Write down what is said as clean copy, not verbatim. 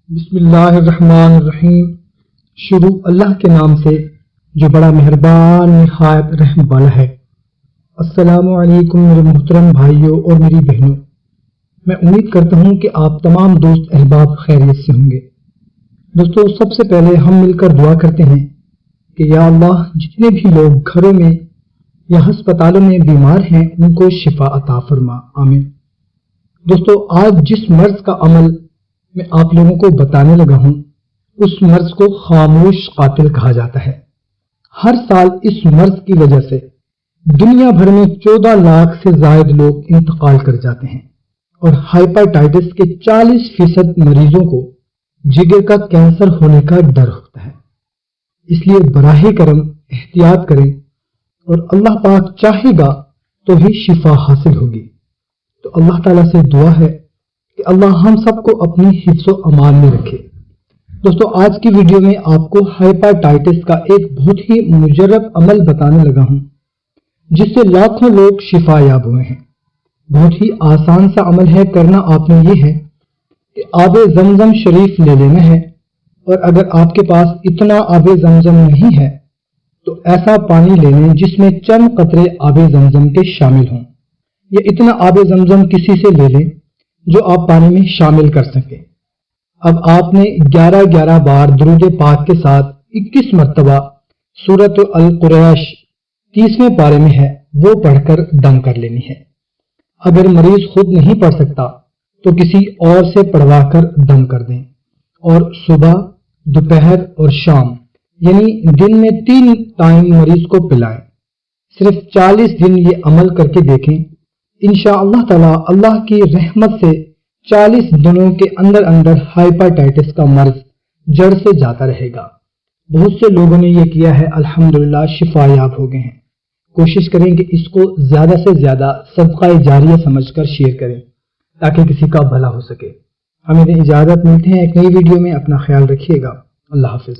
بسم اللہ الرحمن الرحیم۔ شروع اللہ کے نام سے جو بڑا مہربان نہایت رحم والا ہے۔ السلام علیکم میرے محترم بھائیوں اور میری بہنوں، میں امید کرتا ہوں کہ آپ تمام دوست احباب خیریت سے ہوں گے۔ دوستو، سب سے پہلے ہم مل کر دعا کرتے ہیں کہ یا اللہ، جتنے بھی لوگ گھروں میں یا ہسپتالوں میں بیمار ہیں ان کو شفا عطا فرما، آمین۔ دوستو، آج جس مرض کا عمل میں آپ لوگوں کو بتانے لگا ہوں اس مرض کو خاموش قاتل کہا جاتا ہے۔ ہر سال اس مرض کی وجہ سے دنیا بھر میں 14 لاکھ سے زائد لوگ انتقال کر جاتے ہیں اور ہائپاٹائٹس کے 40% مریضوں کو جگر کا کینسر ہونے کا ڈر ہوتا ہے۔ اس لیے براہ کرم احتیاط کریں اور اللہ پاک چاہے گا تو ہی شفا حاصل ہوگی۔ تو اللہ تعالیٰ سے دعا ہے کہ اللہ ہم سب کو اپنی حفظ و امان میں رکھے۔ دوستو، آج کی ویڈیو میں آپ کو ہائپاٹائٹس کا ایک بہت ہی مجرب عمل بتانے لگا ہوں جس سے لاکھوں لوگ شفا یاب ہوئے ہیں۔ بہت ہی آسان سا عمل ہے، کرنا آپ نے یہ ہے کہ آب زمزم شریف لے لینا ہے، اور اگر آپ کے پاس اتنا آب زمزم نہیں ہے تو ایسا پانی لے لیں جس میں چند قطرے آب زمزم کے شامل ہوں، یا اتنا آب زمزم کسی سے لے لیں جو آپ پانی میں شامل کر سکیں۔ اب آپ نے 11 بار درود پاک کے ساتھ 21 مرتبہ سورۃ القریش 30ویں پارے میں ہے وہ پڑھ کر دم کر لینی ہے۔ اگر مریض خود نہیں پڑھ سکتا تو کسی اور سے پڑھوا کر دم کر دیں، اور صبح، دوپہر اور شام یعنی دن میں 3 ٹائم مریض کو پلائیں۔ صرف 40 دن یہ عمل کر کے دیکھیں، انشاءاللہ تعالی اللہ کی رحمت سے 40 دنوں کے اندر ہائپاٹائٹس کا مرض جڑ سے جاتا رہے گا۔ بہت سے لوگوں نے یہ کیا ہے، الحمدللہ شفا یاب ہو گئے ہیں۔ کوشش کریں کہ اس کو زیادہ سے زیادہ صدقہ جاریہ سمجھ کر شیئر کریں تاکہ کسی کا بھلا ہو سکے۔ ہمیں اجازت، ملتے ہیں ایک نئی ویڈیو میں، اپنا خیال رکھیے گا، اللہ حافظ۔